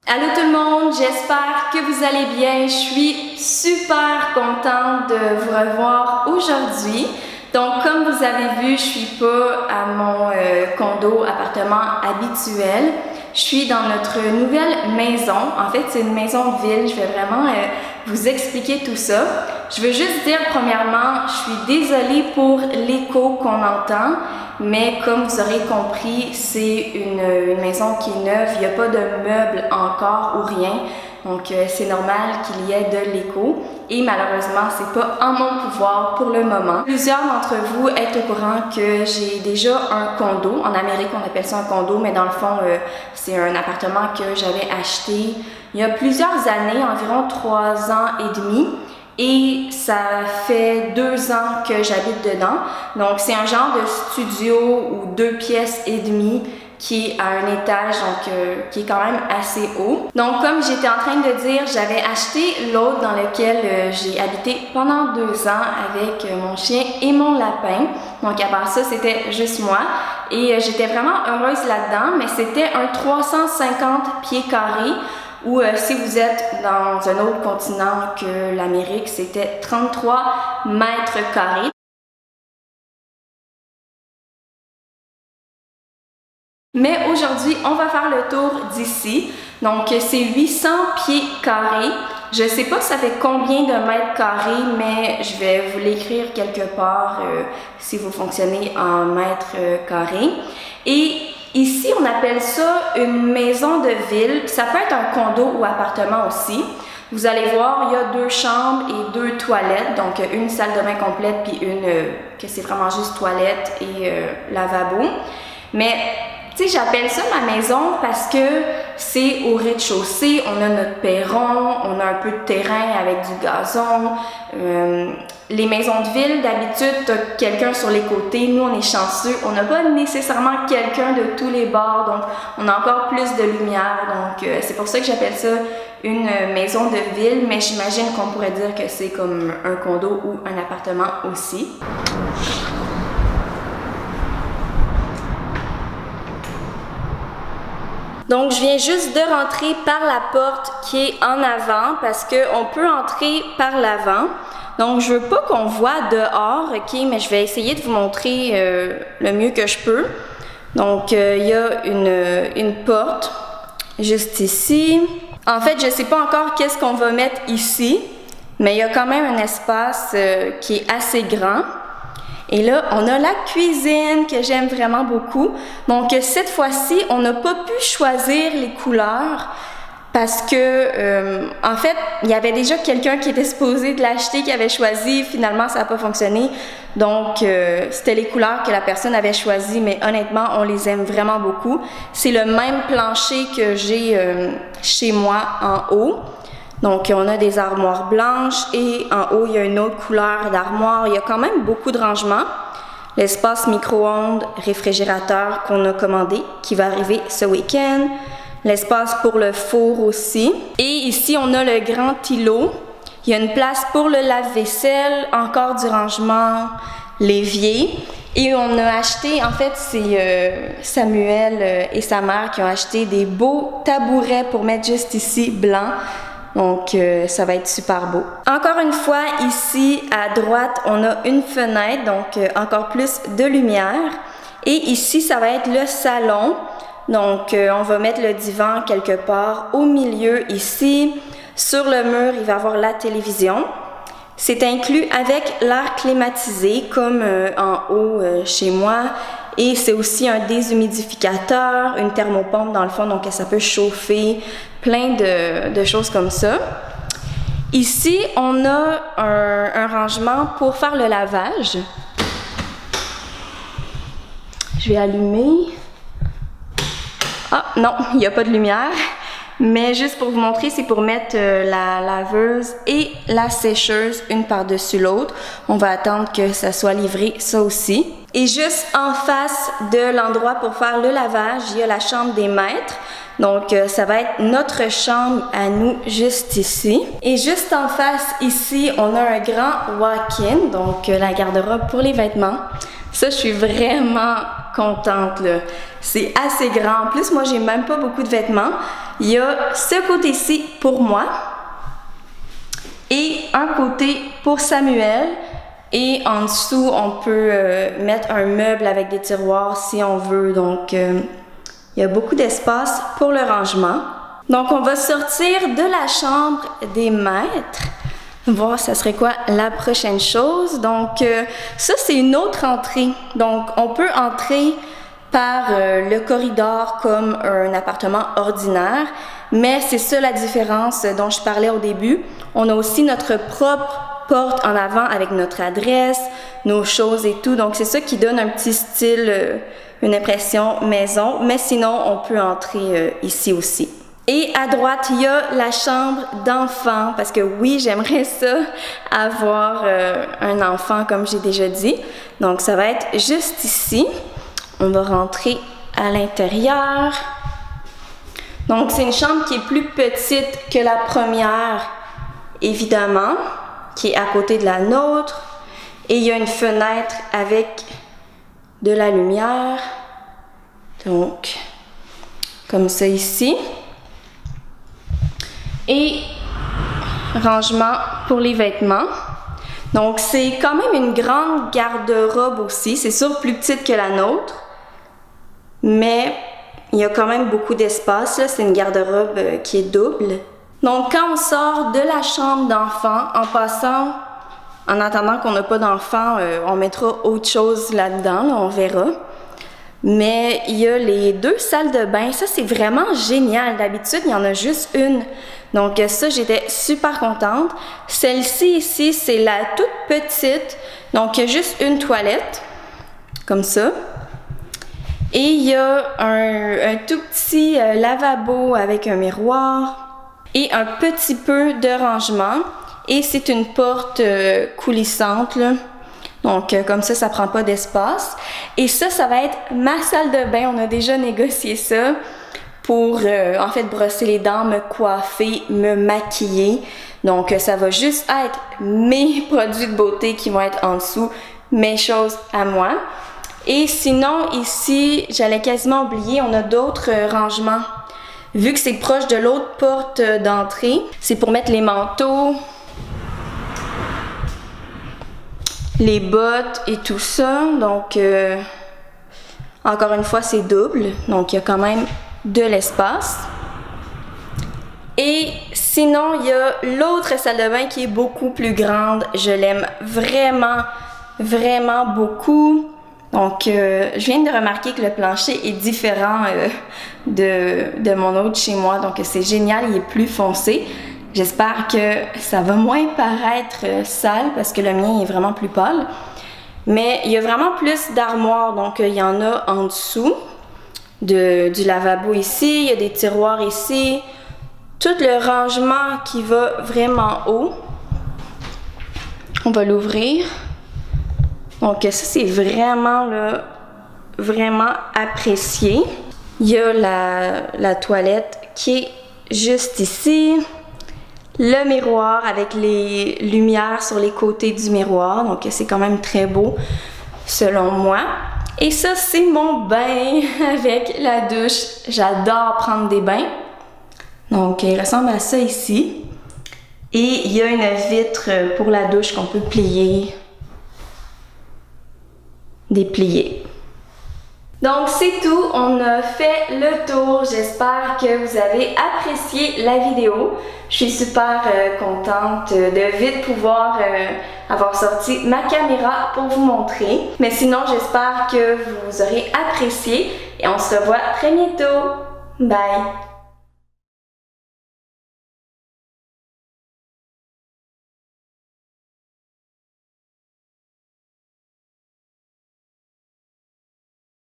Allô tout le monde, j'espère que vous allez bien. Je suis super contente de vous revoir aujourd'hui. Donc comme vous avez vu, je suis pas à mon appartement habituel. Je suis dans notre nouvelle maison. En fait, c'est une maison de ville. Je vais vraiment vous expliquer tout ça. Je veux juste dire premièrement, je suis désolée pour l'écho qu'on entend. Mais comme vous aurez compris, c'est une maison qui est neuve, il n'y a pas de meubles encore ou rien. Donc c'est normal qu'il y ait de l'écho. Et malheureusement, c'est pas en mon pouvoir pour le moment. Plusieurs d'entre vous êtes au courant que j'ai déjà un condo. En Amérique, on appelle ça un condo, mais dans le fond, c'est un appartement que j'avais acheté il y a plusieurs années, environ 3 ans et demi. Et ça fait 2 ans que j'habite dedans. Donc c'est un genre de studio ou 2 pièces et demie qui est à un étage, donc qui est quand même assez haut. Donc comme j'étais en train de dire, j'avais acheté l'autre dans lequel j'ai habité pendant 2 ans avec mon chien et mon lapin. Donc à part ça, c'était juste moi. Et j'étais vraiment heureuse là-dedans, mais c'était un 350 pieds carrés. Ou si vous êtes dans un autre continent que l'Amérique, c'était 33 mètres carrés. Mais aujourd'hui, on va faire le tour d'ici. Donc, c'est 800 pieds carrés. Je ne sais pas ça fait combien de mètres carrés, mais je vais vous l'écrire quelque part si vous fonctionnez en mètres carrés. Et ici, on appelle ça une maison de ville. Ça peut être un condo ou appartement aussi. Vous allez voir, il y a 2 chambres et 2 toilettes. Donc, une salle de bain complète puis une que c'est vraiment juste toilette et lavabo. Mais tu sais, j'appelle ça ma maison parce que c'est au rez-de-chaussée, on a notre perron, on a un peu de terrain avec du gazon. Les maisons de ville, d'habitude, tu as quelqu'un sur les côtés. Nous, on est chanceux. On n'a pas nécessairement quelqu'un de tous les bords, donc on a encore plus de lumière. Donc, c'est pour ça que j'appelle ça une maison de ville, mais j'imagine qu'on pourrait dire que c'est comme un condo ou un appartement aussi. Donc, je viens juste de rentrer par la porte qui est en avant parce qu'on peut entrer par l'avant. Donc, je veux pas qu'on voit dehors, ok, mais je vais essayer de vous montrer le mieux que je peux. Donc, il y a une porte juste ici. En fait, je sais pas encore qu'est-ce qu'on va mettre ici, mais il y a quand même un espace qui est assez grand. Et là, on a la cuisine que j'aime vraiment beaucoup. Donc, cette fois-ci, on n'a pas pu choisir les couleurs parce que, en fait, il y avait déjà quelqu'un qui était supposé de l'acheter, qui avait choisi. Finalement, ça n'a pas fonctionné. Donc, c'était les couleurs que la personne avait choisies, mais honnêtement, on les aime vraiment beaucoup. C'est le même plancher que j'ai chez moi en haut. Donc, on a des armoires blanches et en haut, il y a une autre couleur d'armoire. Il y a quand même beaucoup de rangements. L'espace micro-ondes, réfrigérateur qu'on a commandé, qui va arriver ce week-end. L'espace pour le four aussi. Et ici, on a le grand îlot. Il y a une place pour le lave-vaisselle, encore du rangement, l'évier. Et on a acheté, en fait, c'est Samuel et sa mère qui ont acheté des beaux tabourets pour mettre juste ici, blancs. Donc, ça va être super beau. Encore une fois, ici, à droite, on a une fenêtre, donc encore plus de lumière. Et ici, ça va être le salon. Donc, on va mettre le divan quelque part au milieu ici. Sur le mur, il va y avoir la télévision. C'est inclus avec l'air climatisé, comme en haut chez moi. Et c'est aussi un déshumidificateur, une thermopompe dans le fond, donc ça peut chauffer, plein de choses comme ça. Ici, on a un rangement pour faire le lavage. Je vais allumer. Ah non, il n'y a pas de lumière. Mais juste pour vous montrer, c'est pour mettre la laveuse et la sécheuse une par-dessus l'autre. On va attendre que ça soit livré, ça aussi. Et juste en face de l'endroit pour faire le lavage, il y a la chambre des maîtres. Donc, ça va être notre chambre à nous, juste ici. Et juste en face, ici, on a un grand walk-in, donc la garde-robe pour les vêtements. Ça, je suis vraiment contente, là. C'est assez grand. En plus, moi, j'ai même pas beaucoup de vêtements. il y a ce côté-ci pour moi et un côté pour Samuel. Et en dessous, on peut mettre un meuble avec des tiroirs si on veut. Donc, il y a beaucoup d'espace pour le rangement. Donc, on va sortir de la chambre des maîtres. Voir ça serait quoi la prochaine chose. Donc, ça, c'est une autre entrée. Donc, on peut entrer par le corridor comme un appartement ordinaire. Mais c'est ça la différence dont je parlais au début. On a aussi notre propre porte en avant avec notre adresse, nos choses et tout. Donc, c'est ça qui donne un petit style, une impression maison. Mais sinon, on peut entrer ici aussi. Et à droite, il y a la chambre d'enfant. Parce que oui, j'aimerais ça, avoir un enfant, comme j'ai déjà dit. Donc, ça va être juste ici. On va rentrer à l'intérieur. Donc, c'est une chambre qui est plus petite que la première, évidemment, qui est à côté de la nôtre. Et il y a une fenêtre avec de la lumière. Donc, comme ça ici. Et rangement pour les vêtements. Donc, c'est quand même une grande garde-robe aussi. C'est sûr plus petite que la nôtre. Mais il y a quand même beaucoup d'espace. C'est une garde-robe qui est double. Donc, quand on sort de la chambre d'enfant, en passant, en attendant qu'on n'a pas d'enfant, on mettra autre chose là-dedans, là, on verra. Mais il y a les 2 salles de bain. Ça, c'est vraiment génial. D'habitude, il y en a juste une. Donc, ça, j'étais super contente. Celle-ci ici, c'est la toute petite. Donc, il y a juste une toilette, comme ça. Et il y a un tout petit lavabo avec un miroir. Et un petit peu de rangement. Et c'est une porte coulissante, là. Donc, comme ça prend pas d'espace. Et ça va être ma salle de bain. On a déjà négocié ça pour, en fait, brosser les dents, me coiffer, me maquiller. Donc, ça va juste être mes produits de beauté qui vont être en dessous, mes choses à moi. Et sinon, ici, j'allais quasiment oublier, on a d'autres rangements. Vu que c'est proche de l'autre porte d'entrée, c'est pour mettre les manteaux, les bottes et tout ça. Donc, encore une fois, c'est double. Donc, il y a quand même de l'espace. Et sinon, il y a l'autre salle de bain qui est beaucoup plus grande. Je l'aime vraiment, vraiment beaucoup. Donc, je viens de remarquer que le plancher est différent de mon autre chez moi. Donc, c'est génial, il est plus foncé. J'espère que ça va moins paraître sale parce que le mien est vraiment plus pâle. Mais il y a vraiment plus d'armoires. Donc, il y en a en dessous du lavabo ici. Il y a des tiroirs ici. Tout le rangement qui va vraiment haut. On va l'ouvrir. Donc, ça, c'est vraiment, là, vraiment apprécié. Il y a la toilette qui est juste ici. Le miroir avec les lumières sur les côtés du miroir. Donc, c'est quand même très beau, selon moi. Et ça, c'est mon bain avec la douche. J'adore prendre des bains. Donc, il ressemble à ça ici. Et il y a une vitre pour la douche qu'on peut plier. Déplier. Donc c'est tout, on a fait le tour. J'espère que vous avez apprécié la vidéo. Je suis super contente de vite pouvoir avoir sorti ma caméra pour vous montrer. Mais sinon, j'espère que vous aurez apprécié et on se revoit très bientôt. Bye!